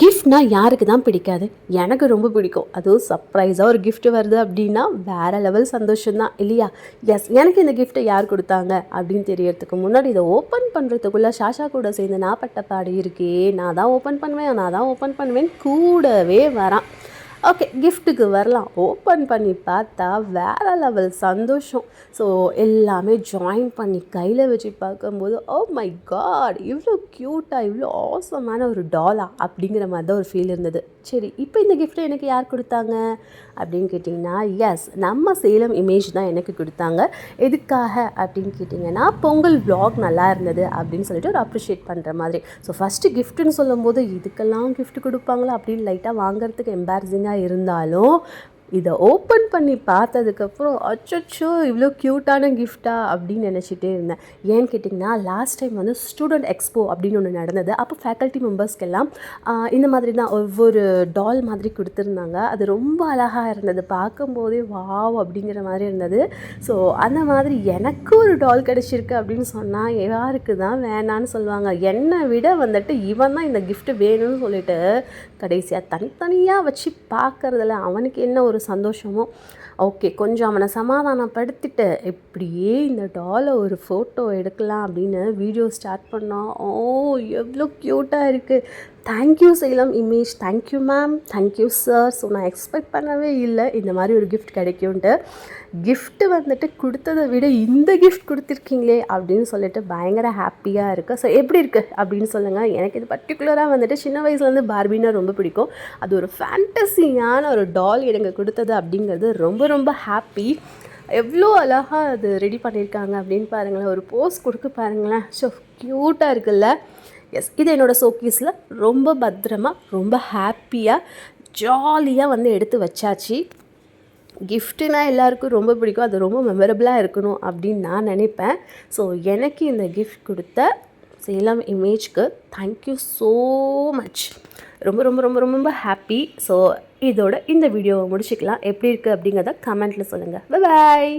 கிஃப்ட்னா யாருக்கு தான் பிடிக்காது? எனக்கு ரொம்ப பிடிக்கும். அதுவும் சர்ப்ரைஸாக ஒரு கிஃப்ட் வருது அப்படின்னா வேறு லெவல் சந்தோஷம்தான் இல்லையா? எஸ், எனக்கு இந்த கிஃப்ட்டை யார் கொடுத்தாங்க அப்படின்னு தெரியறதுக்கு முன்னாடி இதை ஓப்பன் பண்ணுறதுக்குள்ளே ஷாஷா கூட சேர்ந்து நான் பட்ட பாடு இருக்கே, நான் தான் ஓப்பன் பண்ணுவேன், நான் தான் ஓப்பன் பண்ணுவேன் கூடவே வரான். ஓகே, கிஃப்ட்டுக்கு வரலாம். ஓப்பன் பண்ணி பார்த்தா வேறு லெவல் சந்தோஷம். ஸோ எல்லாமே ஜாயின் பண்ணி கையில் வச்சு பார்க்கும்போது, ஓ மை காட், இவ்வளோ க்யூட்டாக இவ்வளோ ஆசமான ஒரு டாலா அப்படிங்கிற மாதிரி தான் ஒரு ஃபீல் இருந்தது. சரி, இப்போ இந்த கிஃப்ட்டை எனக்கு யார் கொடுத்தாங்க அப்படின்னு கேட்டிங்கன்னா, எஸ், நம்ம சேலம் இமேஜ் தான் எனக்கு கொடுத்தாங்க. எதுக்காக அப்படின்னு கேட்டிங்கன்னா, பொங்கல் விலாக் நல்லா இருந்தது அப்படின்னு சொல்லிட்டு ஒரு அப்ரிஷியேட் பண்ணுற மாதிரி. ஸோ ஃபஸ்ட்டு கிஃப்ட்டுன்னு சொல்லும்போது இதுக்கெல்லாம் கிஃப்ட் கொடுப்பாங்களா அப்படின்னு லைட்டாக வாங்குறதுக்கு எம்பாரசிங்காக இருந்தாலும் இதை ஓப்பன் பண்ணி பார்த்ததுக்கப்புறம் அச்சோ இவ்வளோ க்யூட்டான கிஃப்டா அப்படின்னு நினச்சிட்டே இருந்தேன். ஏன்னு கேட்டிங்கன்னா, லாஸ்ட் டைம் வந்து ஸ்டூடெண்ட் எக்ஸ்போ அப்படின்னு ஒன்று நடந்தது. அப்போ ஃபேக்கல்ட்டி மெம்பர்ஸ்க்கெல்லாம் இந்த மாதிரி தான் ஒவ்வொரு டால் மாதிரி கொடுத்துருந்தாங்க. அது ரொம்ப அழகாக இருந்தது, பார்க்கும்போதே வாவ் அப்படிங்கிற மாதிரி இருந்தது. ஸோ அந்த மாதிரி எனக்கு ஒரு டால் கிடச்சிருக்கு அப்படின்னு சொன்னால் யாருக்கு தான் வேணான்னு சொல்லுவாங்க? என்னை விட வந்துட்டு இவன் தான் இந்த கிஃப்ட்டு வேணும்னு சொல்லிட்டு கடைசியாக தனித்தனியாக வச்சு பார்க்குறதுல அவனுக்கு என்ன ஒரு சந்தோஷமோ. ஓகே, கொஞ்சம் அவனை சமாதானப்படுத்திட்டு இப்படியே இந்த டாலை ஒரு ஃபோட்டோ எடுக்கலாம் அப்படின்னு வீடியோ ஸ்டார்ட் பண்ணோம். ஓ, எவ்வளோ க்யூட்டாக இருக்குது. Thank you Salem image, thank you ma'am, thank you sir. So நான் எக்ஸ்பெக்ட் பண்ணவே இல்லை இந்த மாதிரி ஒரு கிஃப்ட் கிடைக்கும்ன்ட்டு. கிஃப்ட்டு வந்துட்டு கொடுத்ததை விட இந்த கிஃப்ட் கொடுத்துருக்கீங்களே அப்படின்னு சொல்லிட்டு பயங்கர ஹாப்பியாக இருக்குது. ஸோ எப்படி இருக்குது அப்படின்னு சொல்லுங்கள். எனக்கு இது பர்டிகுலராக வந்துட்டு சின்ன வயசுலேருந்து பார்பின்னா ரொம்ப பிடிக்கும். அது ஒரு ஃபேண்டஸியான ஒரு டால் எனக்கு கொடுத்தது அப்படிங்கிறது ரொம்ப ரொம்ப ஹாப்பி. எவ்வளோ அழகாக அது ரெடி பண்ணியிருக்காங்க அப்படின்னு பாருங்களேன். ஒரு போஸ் கொடுக்க பாருங்களேன். ஸோ க்யூட்டாக இருக்குல்ல? எஸ், இது என்னோடய ஷோகேஸில் ரொம்ப பத்திரமா ரொம்ப ஹாப்பியாக ஜாலியாக வந்து எடுத்து வச்சாச்சு. கிஃப்ட்டுனா எல்லாருக்கும் ரொம்ப பிடிக்கும். அது ரொம்ப மெமரபிளாக இருக்கணும் அப்படின்னு நான் நினைப்பேன். ஸோ எனக்கு இந்த கிஃப்ட் கொடுத்த சேலம் இமேஜ்க்கு தேங்க்யூ ஸோ மச். ரொம்ப ரொம்ப ரொம்ப ரொம்ப ஹாப்பி. ஸோ இதோட இந்த வீடியோவை முடிச்சுக்கலாம். எப்படி இருக்குது அப்படிங்கிறத கமெண்ட்டில் சொல்லுங்கள். Bye bye.